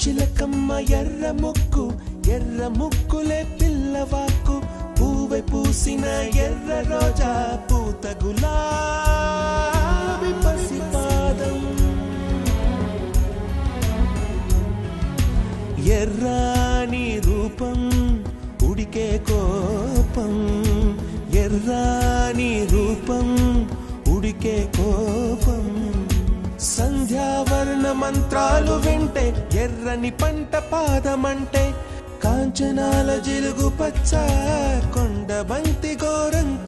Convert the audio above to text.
చిలకమ్మ ఎర్ర ముక్కులే పిల్లవాకు పూవై పూసిన ఎర్ర రోజా పూత గులాబీ పసిపాదం ఎర్రాని రూపం ఉడికే కోపం ఎర్రాని రూపం ఉడికే కోపం సంధ్యావర్ణ మంత్రాలు వింటే ఎర్రని పంట పాదమంటే కాంచనాల జిలుగు పచ్చ కొండ బంతి గోరం